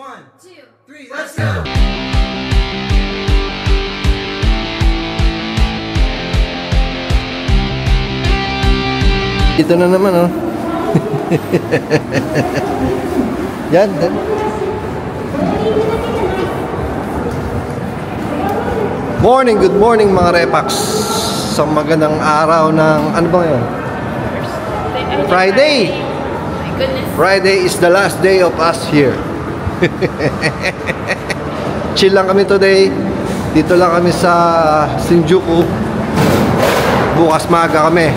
1, 2, 3, let's go! Ito na naman, oh. Yan. Morning, good morning mga Repax. Sa magandang araw ng, ano ba yun? Friday. Friday is the last day of us here. Chill lang kami today. Dito lang kami sa Shinjuku. Bukas maaga kami.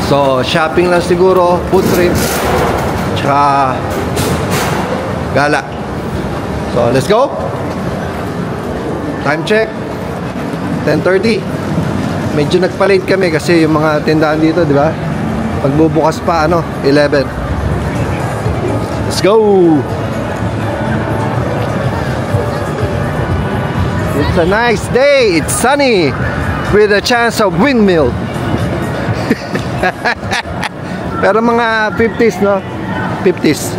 So, shopping lang siguro, food trip, tsaka gala. So, let's go! Time check, 10:30. Medyo nagpa-late kami kasi yung mga tindahan dito, di ba? Pagbubukas pa, 11. Let's go! It's a nice day, it's sunny, with a chance of windmill. Pero mga 50s, no? 50s.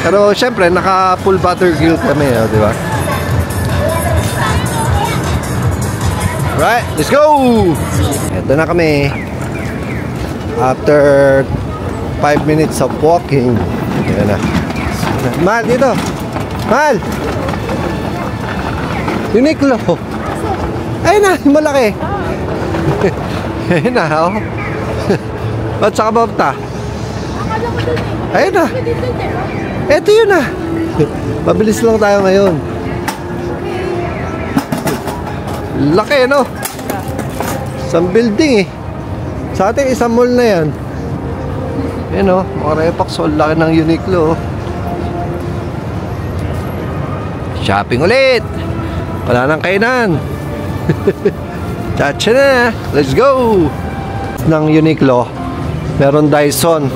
Pero syempre naka full butter grill kami, di ba? Right, let's go! Ito na kami. After 5 minutes of walking. Ayan na. Mahal dito. Mahal. Uniqlo. Ayun na, malaki. Ayun na, oh. Ba't saka ba ito? Ayun na. Ito yun na. Mabilis lang tayo ngayon. Laki, no? Isang building, eh. Sa ating isang mall na yan. Ayun, no? Mga Repax, laki ng Uniqlo. Shopping ulit. Wala nang kainan. Chacha na. Let's go. Ng Uniqlo, meron Dyson.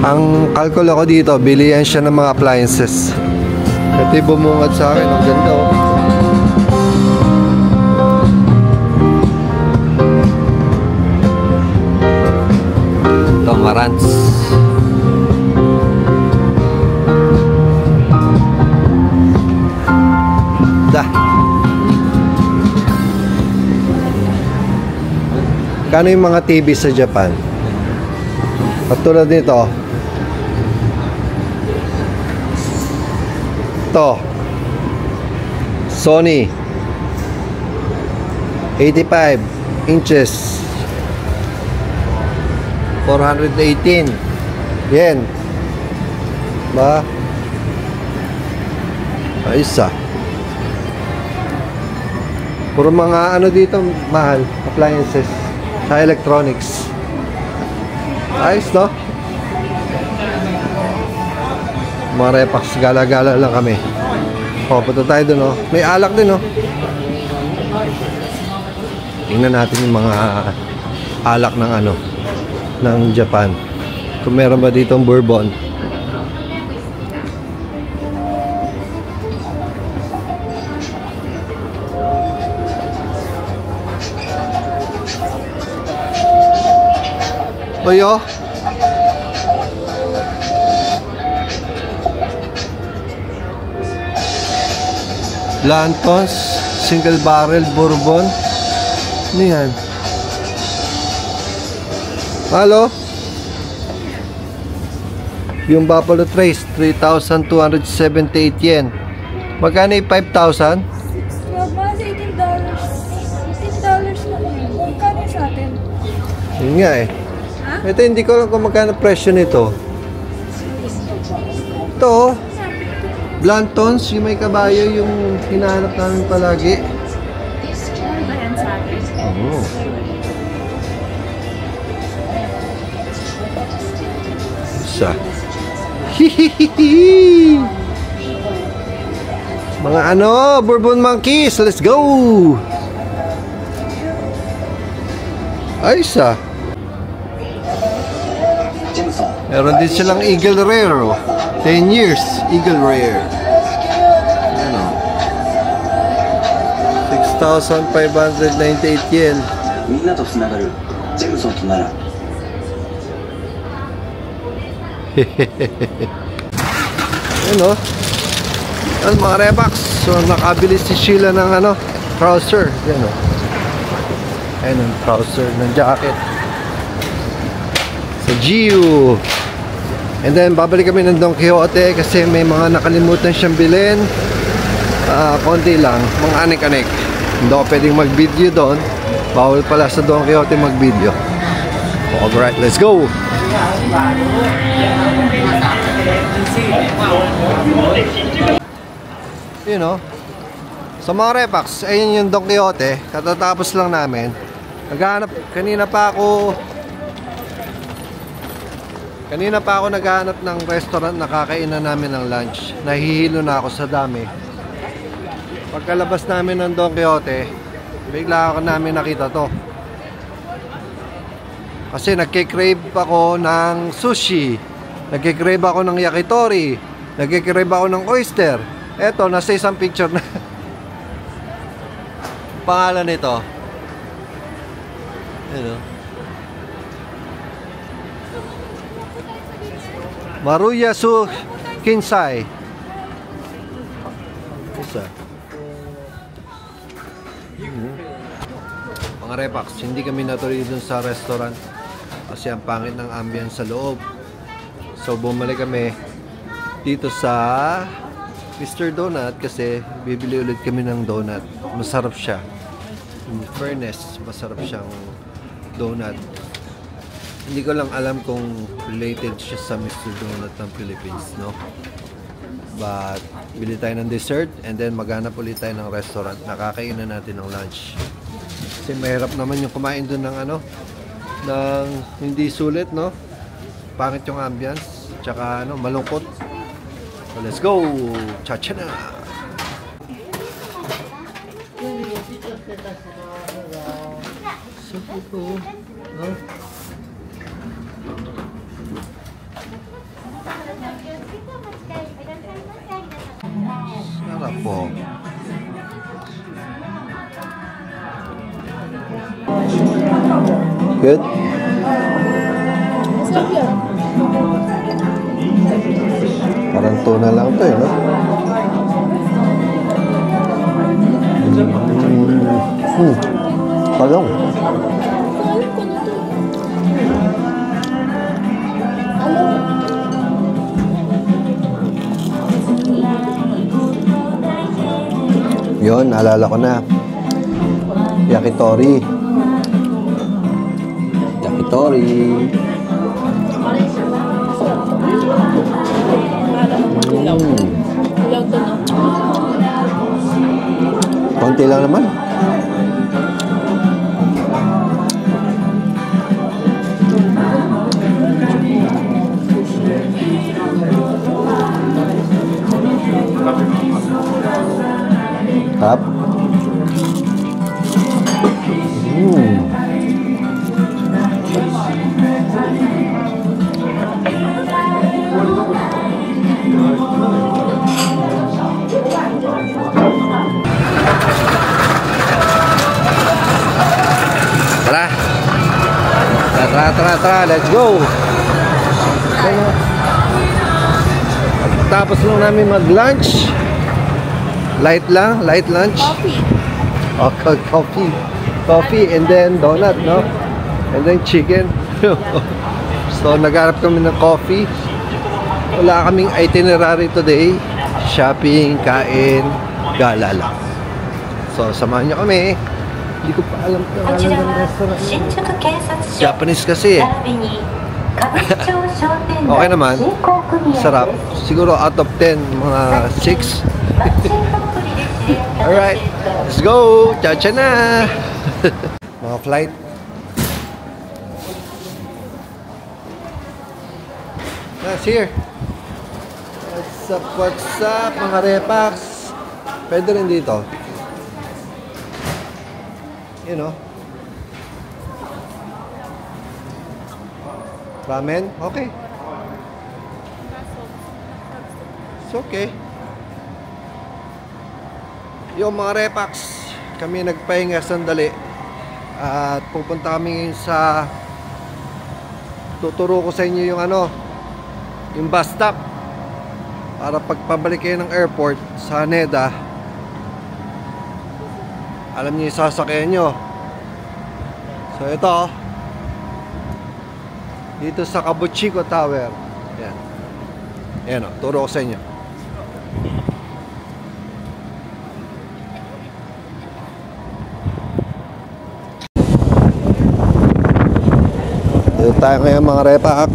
Ang kalkulo ko dito, bilihan siya ng mga appliances. Ito yung bumungad sa akin. Ang ganda, oh. Ito, Marantz. Kano yung mga TV sa Japan? Patulad nito. Ito. Sony. 85 inches. 418 yen. Ba? Ayos, ah. Puro mga dito, mahal. Appliances. Sa electronics. Ayos, no? Mga Repax, gala-gala lang kami. O, punta tayo dun, no? May alak din, no? Tingnan natin yung mga alak ng ng Japan. Kung meron ba ditong bourbon. Oyo. Blanton's single barrel bourbon. Ano yan? Halo? Yung Buffalo Trace 3,278 yen. Magkano yung 5,000? Mas $18. $18 lang yun. Magkano sa atin? Yun nga, eh. Ito, hindi ko alam kung magkano presyo nito. Ito, Blanton's, yung may kabayo, yung hinahanap namin palagi. Ano ba yan sa atin? Oo. Isa. Hihihihi! Mga Bourbon Monkeys, let's go! Ay, isa. Meron din silang Eagle Rare, 10 years Eagle Rare. Ano? 6,598 yen. Ano? Yan mga repax. So nakabili si Sheila ng ano, trouser. Yan o. Ayan ang trouser ng jacket. Sa GU. And then babalik kami ng Don Quixote kasi may mga nakalimutan siyang bilhin. Konti lang, mga anik-anik. Hindi ako pwedeng mag-video doon. Bawal pala sa Don Quixote mag-video. Alright, let's go! You know, sa mga repax, ayun yung Don Quixote. Katatapos lang namin. Naghahanap, kanina pa ako naghahanap ng restaurant na kakainan namin ng lunch. Nahihilo na ako sa dami. Pagkalabas namin ng Don Quixote, bigla ako namin nakita to. Kasi nagkikrave ako ng sushi, nagkikrave ako ng yakitori, nagkikrave ako ng oyster. Eto, nasa isang picture na. Pangalan nito. Ano? Maruya Su Kinsai. Isa. Mga repax, hindi kami natuloy dun sa restaurant kasi ang pangit ng ambience sa loob. So bumalik kami dito sa Mr. Donut kasi bibili ulit kami ng donut. Masarap siya. In fairness, masarap siyang donut. Hindi ko lang alam kung related siya sa Mr. Donut ng Philippines, no? But bili tayo ng dessert and then maghanap ulit tayo ng restaurant. Nakakainan natin ng lunch. Kasi mahirap naman yung kumain doon ng ano, ng hindi sulit, no? Pangit yung ambience, tsaka ano, malungkot. So let's go! Chacha na! No? Sarap po. Good? Parang tuna lang ito eh, no? Talong. Yun, naalala ko na. Yakitori. Konti lang naman. Tap. Tara, let's go. Tapos lang namin mag-lunch. Light lunch. Coffee. Okay, coffee and then donut, no? And then chicken. So naghanap kami ng coffee. Wala kaming itinerary today. Shopping, kain, gala lang. So samahan niyo kami. Hindi ko pa alam kung alam ng restaurant. Japanese kasi eh. Okay naman. Sarap. Siguro out of 10, mga 6. Alright. Let's go. Chacha na. Mga flight. That's here. What's up, mga repax? Pwede rin dito. You know. Ramen? Okay. It's okay. Yung mga repax, kami nagpahinga sandali at pupunta kami sa tuturo ko sa inyo yung ano, yung bus stop. para pagpabalik kayo ng airport sa Haneda, alam niyo yung sasakyan nyo. So ito, dito sa Kabuchiko Tower. Yan. Yan o, turo ko sa inyo. Dito tayo ngayon mga Repax.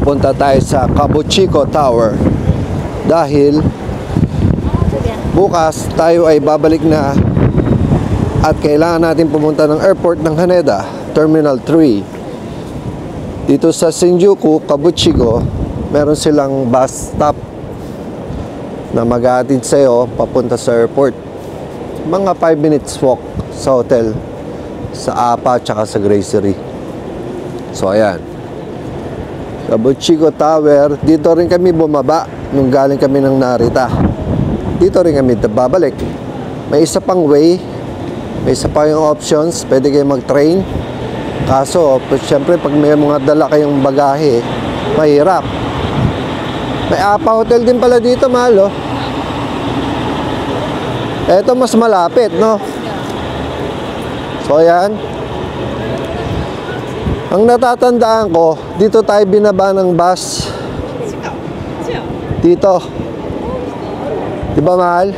Papunta tayo sa Kabuchiko Tower. Dahil bukas tayo ay babalik na at kailangan natin pumunta ng airport ng Haneda, Terminal 3. Dito sa Shinjuku, Kabuchiko, meron silang bus stop na mag-aatid sa'yo papunta sa airport. Mga 5 minutes walk sa hotel, sa APA at sa Gracery. So ayan, Kabuchiko Tower. Dito rin kami bumaba nung galing kami ng Narita. Dito rin kami babalik. May isa pang way, may isa pa yung options. Pwede kayo mag-train. Kaso, syempre pag may mga dala kayong bagahe, mahirap. May APA hotel din pala dito, mahal, oh. Eto mas malapit, no? So ayan, ang natatandaan ko, dito tayo binaba ng bus. Dito. Diba, mahal?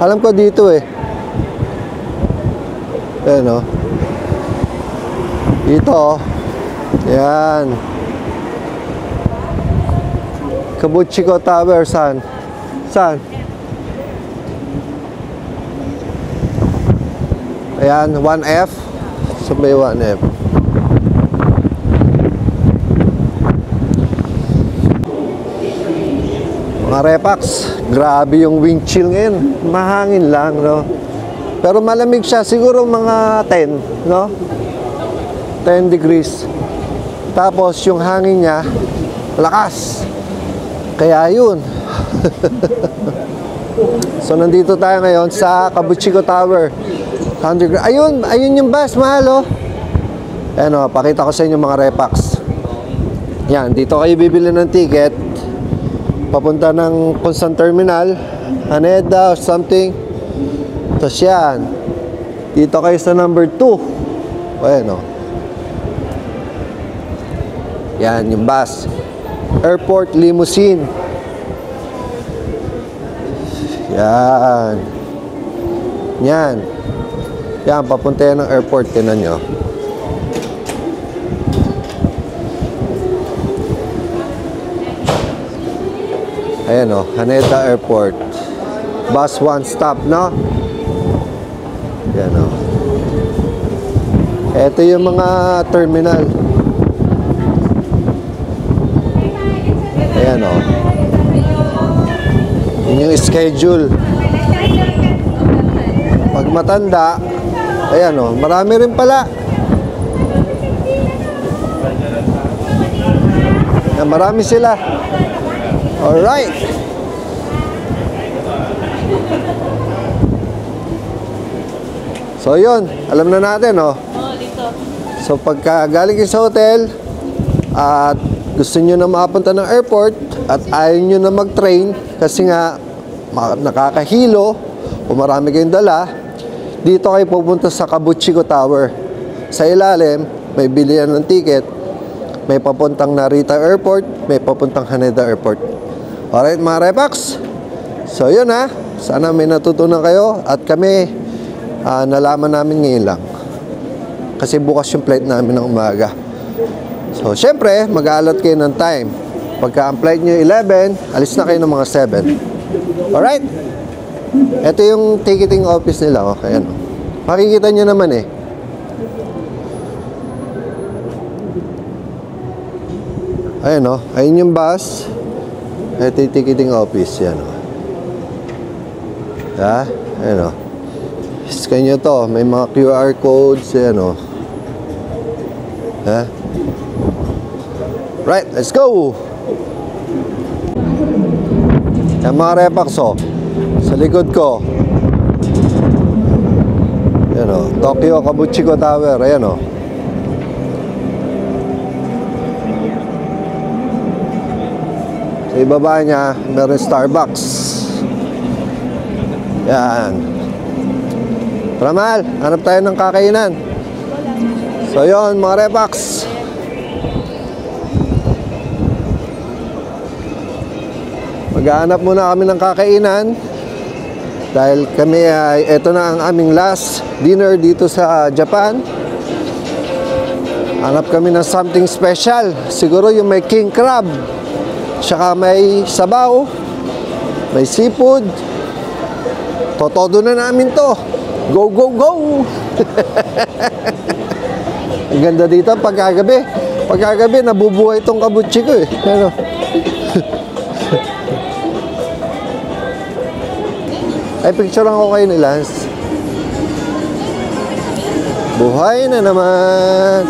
Alam ko dito eh. Ayan, oh. Dito, oh. Ayan. Kabuchiko Tower, saan? Saan? Ayan, 1F. Sabay 1F. Mga Repax, grabe yung wind chill ngayon. Mahangin lang, no? Pero malamig siya, siguro mga 10, no? 10 degrees. Tapos yung hangin niya, lakas. Kaya yun. So nandito tayo ngayon sa Kabuchiko Tower. Ayun, ayun yung bus, mahal, oh. Ayan, oh, pakita ko sa inyo mga Repax. Yan, dito kayo bibili ng ticket papunta ng Constant Terminal, Haneda or something. Tapos yan, dito kayo sa number 2. Ayan, oh. Yan yung bus, airport limousine. Yan. Yan. Yan, papunta yan ng airport. Tinan nyo. Ayan, o, Haneda Airport. Bus 1 stop, no? Ayan, o. Ito yung mga terminal. Ayan, o. Yun yung schedule. Pag matanda, ayan, o, marami rin pala. Ayan, marami sila. Alright. So yun, alam na natin, oh. So pagka galing kayo sa hotel at gusto nyo na makapunta ng airport at ayaw nyo na mag-train kasi nga nakakahilo o marami kayong dala, dito kayo pupunta sa Kabuchiko Tower. Sa ilalim, may bilihan ng ticket, may papuntang Narita Airport, may papuntang Haneda Airport. Alright mga Repax, so yun ha, sana may natutunan kayo at kami nalaman namin ngayon lang kasi bukas yung flight namin ng umaga. So syempre mag-aalat kayo ng time. Pagka ang flight nyo 11, alis na kayo ng mga 7. Alright, ito yung ticketing office nila, okay, ano. Makikita nyo naman eh. Ayan, oh, ayun yung bus. Ito yung ticketing office, yan, o. Ha? Ayan, o. Scan nyo to. May mga QR codes, yan, o. Ha? Right, let's go! Yan mga Repax, o. Sa likod ko. Yan, o. Tokyo Kabuchiko Tower, ayan, o. Sa ibaba niya, meron Starbucks. Yan. Tara, mahal, hanap tayo ng kakainan. So yun, mga repax. Maghahanap muna kami ng kakainan. Dahil kami ay, ito na ang aming last dinner dito sa Japan. Hanap kami ng something special. Siguro yung may king crab. Tsaka may sabaw. May seafood. Totodo na namin to. Go, go, go! Ang ganda dito pagkagabi. Pagkagabi, nabubuhay itong kabutsi ko eh. Ano? Ay, picturean ko kayo ni Lance. Buhay na naman!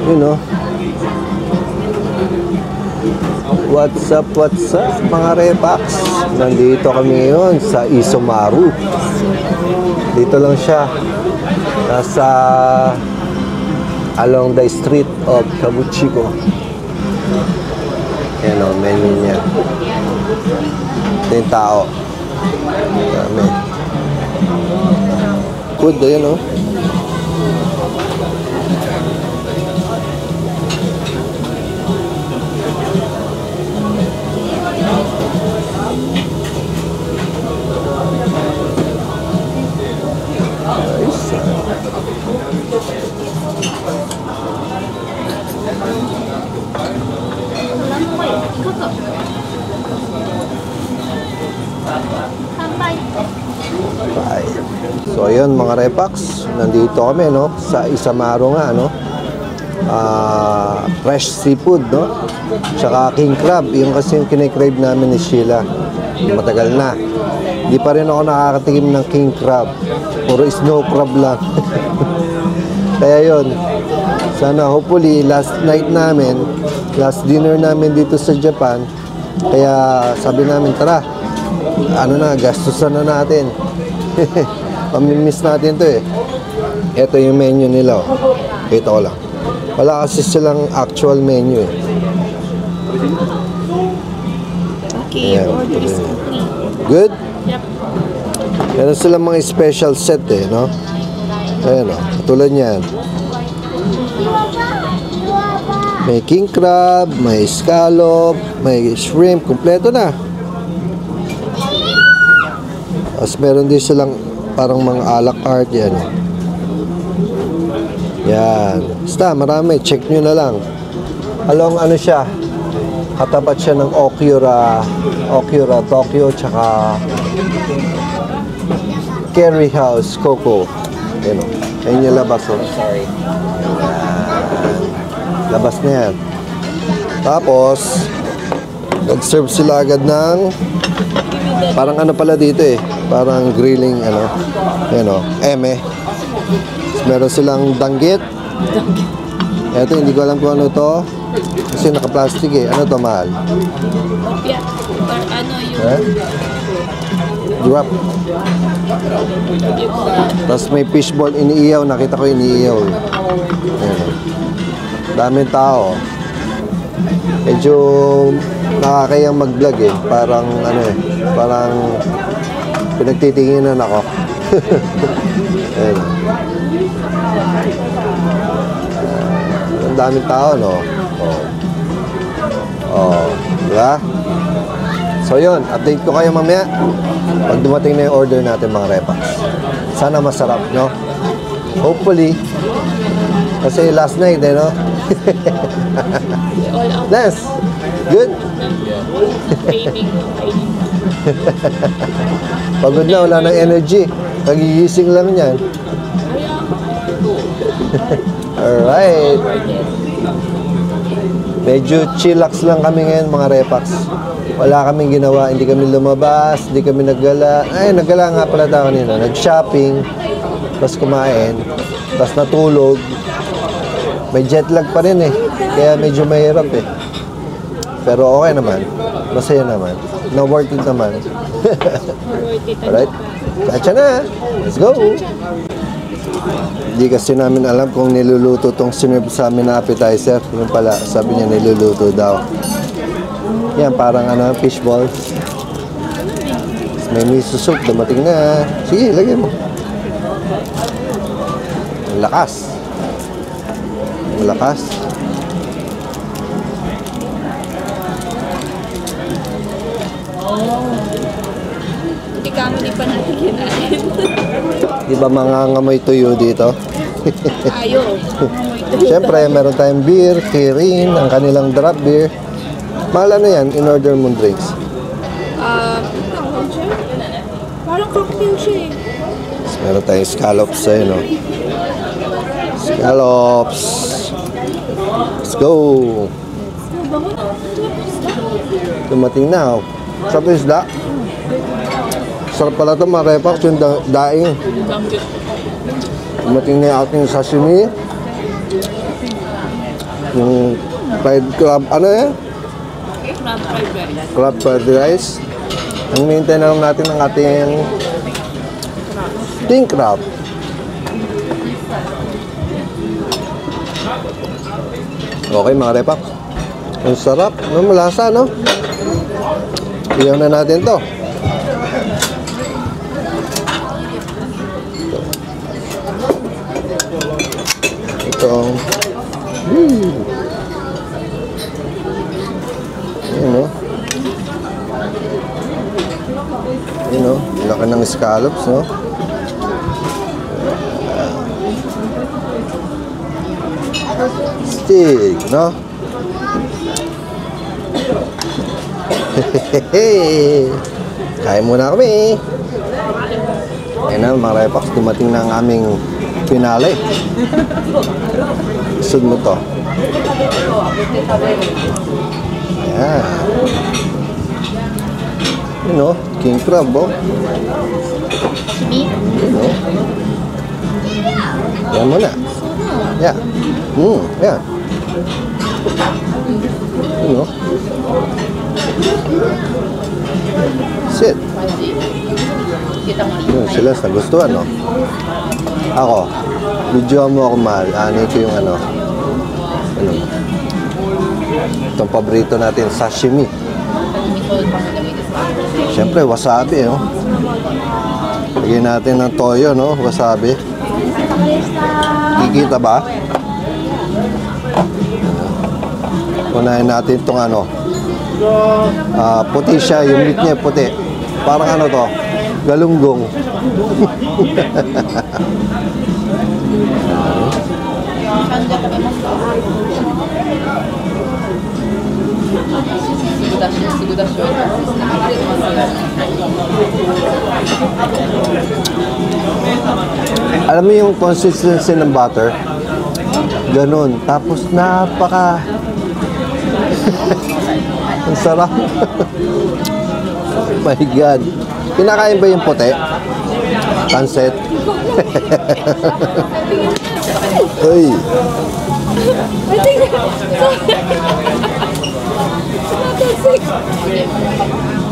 You know, what's up mga repax? Nandito kami ngayon sa Isomaru. Dito lang siya, nasa along the street of Kabuchiko. Yan o, menu niya. Ito yung tao. Dami. Good, yun o. So ayun mga repax, nandito kami no sa Isomaru nga no. Fresh seafood no. Tsaka king crab, yung kasi yung kinikrave namin ni Sheila. Matagal na. Di pa rin ako nakakatikim ng king crab. Puro snow crab lang. Kaya yun, sana hopefully last night namin, last dinner namin dito sa Japan. Kaya sabi namin, tara, ano na, gastusan na natin. Pamimiss natin to eh. Ito yung menu nila oh. Kita ko lang. Wala kasi silang actual menu eh. Okay, ayan, order is complete. Good? Yep. Meron silang mga special set eh, no? Ayan oh, katulad niyan. May king crab, may scallop, may shrimp, kompleto na. Tapos meron din silang parang mga a la carte yan. Yan. Basta marami. Check nyo na lang. Along ano siya. Katapat siya ng Okyura Tokyo tsaka Curry House Coco. Yan o. Ayun yung labas o. Sorry. Labas na yan. Tapos nag-serve sila agad ng parang ano pala dito eh. Parang grilling ano. Ayan o. Eme. Meron silang danggit. Eto hindi ko alam kung ano to. Kasi naka-plastic eh. Ano to mahal? Opya. Or ano yung... Drop. Tapos may fishball iniiyaw. Nakita ko iniiyaw. Ayan o. Daming tao. Medyo nakakayang mag-vlog eh. Parang ano eh, parang pinagtitinginan ako. Ayan. Ang daming tao, no? Diba? So yun, update ko kayo mamaya pag dumating na yung order natin mga repax. Sana masarap, no? Hopefully. Kasi last night, eh, no? Nice. Good? Pagod na, wala ng energy. Nagigising lang yan. Alright. Medyo chillax lang kami ngayon mga repax. Wala kaming ginawa, hindi kami lumabas, hindi kami naggala. Ay, naggala nga pala tayo kanina. Nag-shopping, tapos kumain, tapos natulog. May jet lag pa rin eh. Kaya medyo mahirap eh. Pero okay naman. Masaya naman. Na worth it naman. Alright. Kacha na. Let's go. Hindi kasi namin alam kung niluluto tong sinerve sa amin na appetizer. Yung pala, sabi niya niluluto daw. Yan, parang ano, fish balls. May miso soup. Dumating na. Sige, lagay mo. Ang lakas. Ang lakas. Hindi ka mo di pa natin kinain. Di ba mangangamoy tuyo dito? Ayaw. Siyempre, meron tayong beer, Kirin, ang kanilang drop beer. Mahal na yan, in-order mong drinks. Parang cocktail siya eh. Meron tayong scallops sa'yo, no? Scallops! Let's go! Dumating na, oh. Sarap yung isda. Sarap pala ito, mga repax, yung daing. Dumating na yung ating sashimi. Yung fried crab, ano yan? Crab fried rice. Ang maintain na lang natin ang ating king crab. Okay mga repax. Ang sarap. Ano, malasa, no? Iyaw na natin to. Ito. Ayan, no? Ayan, no? Laki ng scallops, no? Stick, no? Kain muna kami. Ayan na mga repax, dumating na ang aming finale. Isod mo to. Ayan. You know, king crab, oh. You know. Yan muna. Yeah. Yeah. You know. Sit. Yun, sila nagustuhan, no? Ako, video mo ako mahal. Ito yung ano. Ano? Itong paborito natin, sashimi. Siyempre, wasabi, no? Lagyan natin ng toyo, no? Wasabi. Kikita ba? Unahin natin itong ano. Puti siya, yung meat niya puti. Parang ano to? Galunggong. Alam mo yung consistency ng butter? Ganun. Tapos napaka ang sarap. My God. Kinakain ba yung puti? Pansit? Uy.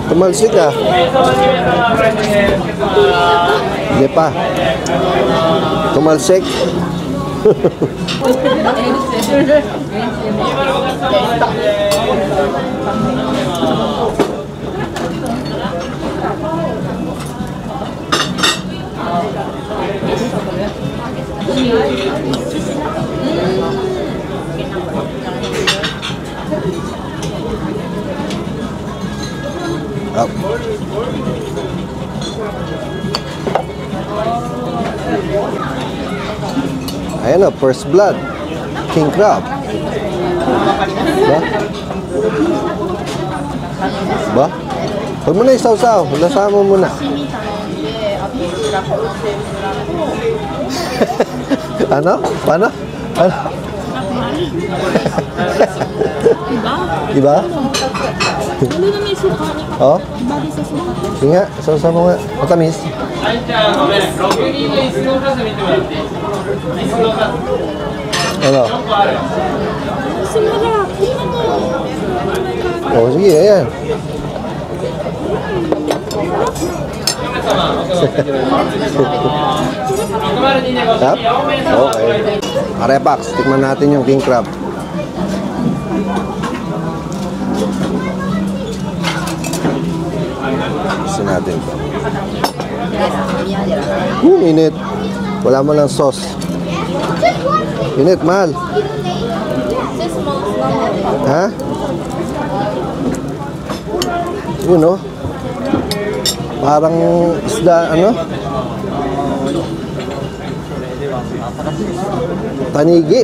Tumalsik ah. Hindi pa. Tumalsik. Up. Ayan o, first blood. King crab. Ba? Ba? Huwag mo na isaw-saw. Lasahan mo muna. Ano? Paano? Ano? Iba? Ano na may suka? Oh? Bagay sa suka. Sige nga, sausaw mo nga. Matamis. Ano? Simula. Oh, sige, ayan. Tap? Okay. Arepax, tikman natin yung king crab. Gusto natin ito. Init. Wala mo lang sauce. Init, mahal. Ha? Yun, no? Parang isda, ano? Tanigi.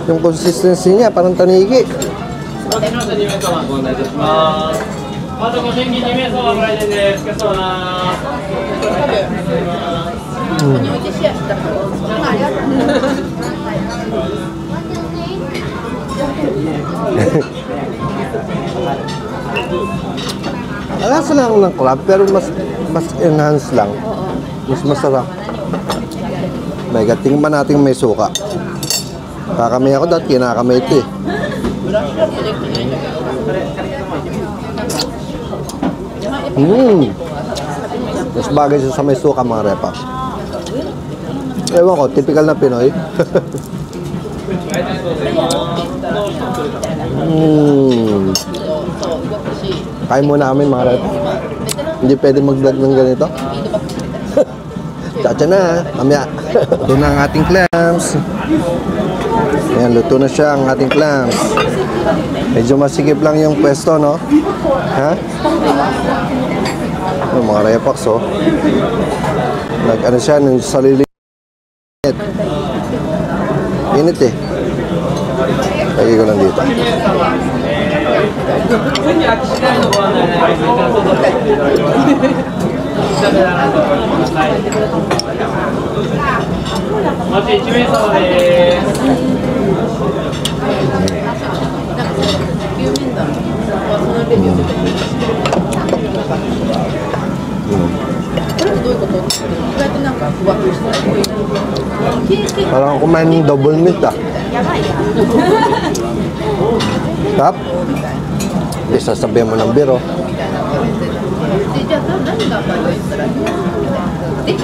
Yung consistency niya, parang tanigi. Alasa lang ng crab, pero mas enhanced lang. Mas masarap. May tingnan natin may suka. Kakamay ako dahil kinakamay ito eh. Mas bagay siya sa may suka, mga repa. Ewan ko, typical na Pinoy. Kain muna kami, mga repa. Hindi pwede mag-vlog ng ganito. Chacha na, mamaya. Ito na ang ating clams. Ayan, luto na siya ang ating clams. Medyo masikip lang yung pwesto, no? Ha? Oh, mga repax, oh. Nag-ano siya, sa lilit. Init eh. Lagi ko lang dito. Parang kumain ng double meat ah. Tap? Isa sabihin mo ng biro.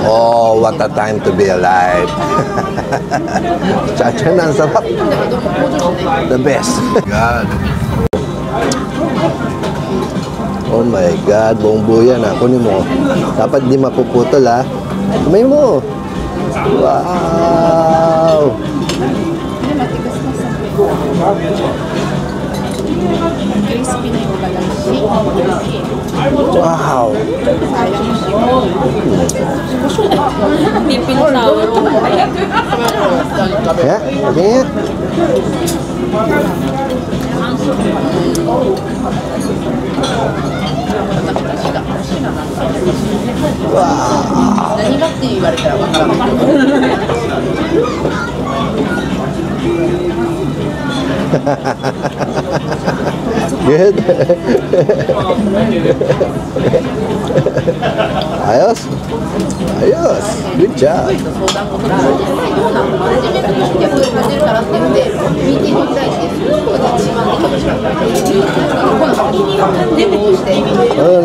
Oh, what a time to be alive. Chacha na, ang sarap. The best. God. Oh my God, buong buo yan ha. Kunin mo. Dapat di mapuputol ha. Kumain mo. Wow. Crispy na yung balang. Wow. Hindi pinatawar ko. Ya, okay ya. Wow. 何がって言われたら分からないけど。 Good. Ayos. Ayos. Good job.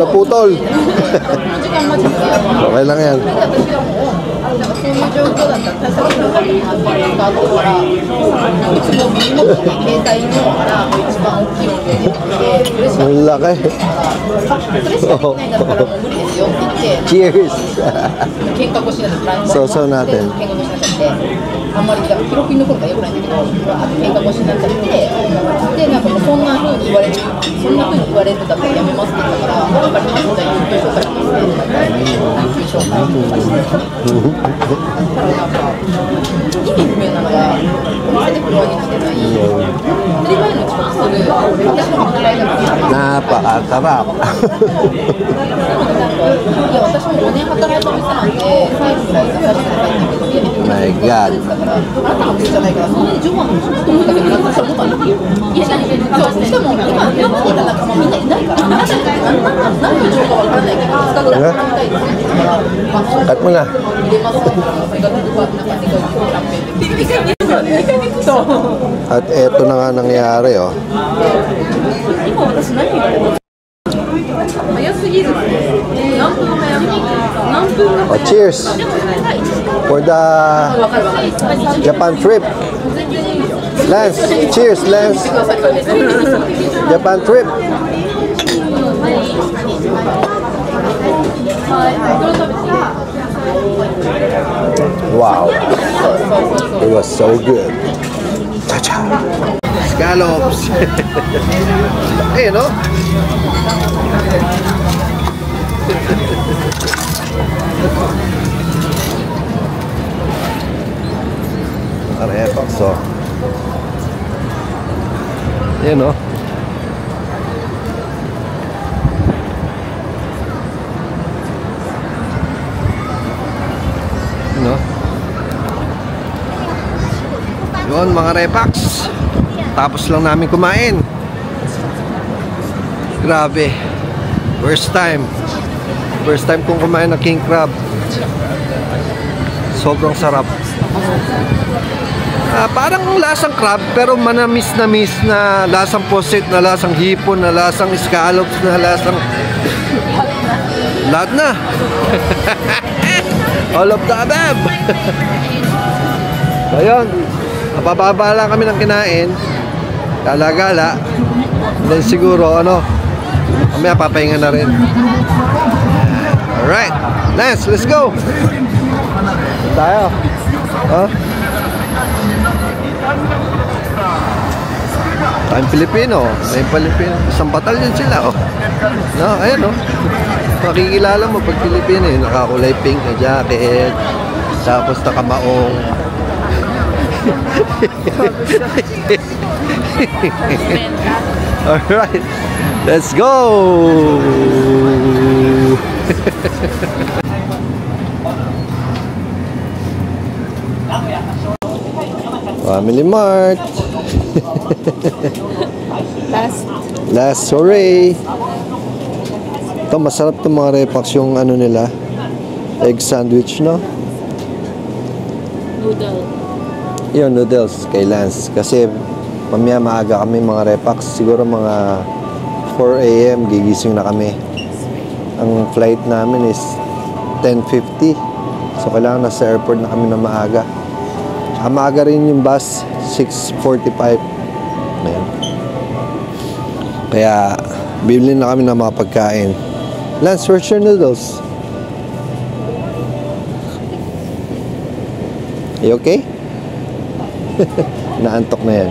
naputol. Okay lang yan. そういう状況だったら対策するためにスタートからうちも耳元に携帯の一番大きい音量でそれしかできないLaki. んだったらもう無理ですよって言って Cheers. 喧嘩越しになってそうそうなって喧嘩越しになっちゃってあんまりだから記録に残るからよくないんだけど喧嘩越しになっちゃってでなんかもうそんな風に言われるんだったらやめますって言ったから分かりましたじゃあ有給消化しますって有給消化意味不明なのがお店でフロアに来てない当たり前の遅刻する私の働いた時にNapakasarap. いや私も5年働いた店なんで最後ぐらい出させていただいたけど家で My God. だからあなたの店じゃないからそんなに上手なのと思ったけどなんかそう思ったんですよいやそうしかも今までいた仲間みんないないからあなたに何の情報かわからないけど2日ぐらい働きたいですって言ったからまあそう Cut mo na. 入れますって言ったらそれがなんかでかいキャンペーンでそう At eto na nga nangyari, oh. 今私何言われた早すぎる何分早く何分が Oh, cheers for the Japan trip. Lance, cheers, Lance. Japan trip. Wow, it was so good. Cha-cha. Scallops. Hey, no? Arepa, so. Yan, no? No? Yun, mga repax. Tapos lang namin kumain. Grabe. First time kong kumain ng king crab. Sobrang sarap. Parang lasang crab pero manamis-namis na lasang pusit, na lasang hipon, na lasang scallops, na lasang lahat na. All of the above. So yun, mapababa lang kami ng kinain, gala-gala. Then siguro mamaya papahinga na rin. Alright, let's go. Tayo. Tayong Pilipino. Isang batalyon sila, no, ayan, makikilala mo pag Pilipino, nakakulay pink na jacket, tapos nakamaong. Alright, let's go. Family Mart. Last hooray. Ito, masarap itong mga repax, yung nila, egg sandwich, no? Yun, noodles kay Lance. Kasi mamaya maaga kami mga repax. Siguro mga 4 AM gigising na kami. Ang flight namin is 10:50. So kailangan nasa airport na kami na maaga. Maaga rin yung bus, 6:45. Ayan. Kaya bibili na kami ng mga pagkain. Lance, where's your noodles? You okay? Naantok na yan.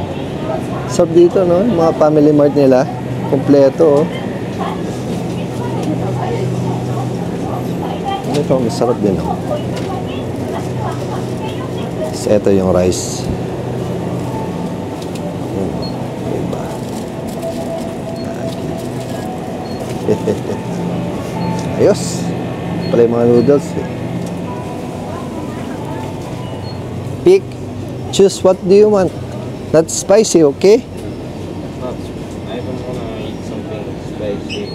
Sarap dito, no? Yung mga family mart nila. Kompleto, Ito, masarap din, So, ito yung rice. Diba? Ayos. Pala yung mga noodles, Pick. Choose what do you want. Not spicy, okay? I don't wanna eat something spicy.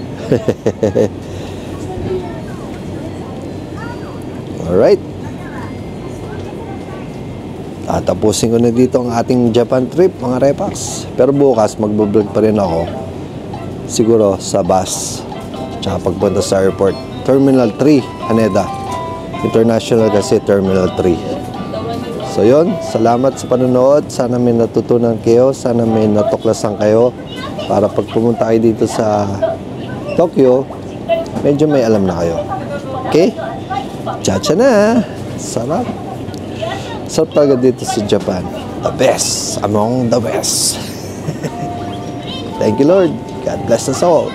Alright. Tapusin ko na dito ang ating Japan trip, mga repax. Pero bukas, magbablog pa rin ako. Siguro sa bus. Tsaka pagpunta sa airport. Terminal 3, Haneda. International kasi Terminal 3. So yun, salamat sa panonood. Sana may natutunan kayo, sana may natuklasan kayo para pag pumunta kayo dito sa Tokyo, medyo may alam na kayo. Okay? Chacha na! Sarap! Sarap talaga dito sa Japan. The best among the best. Thank you, Lord. God bless us all.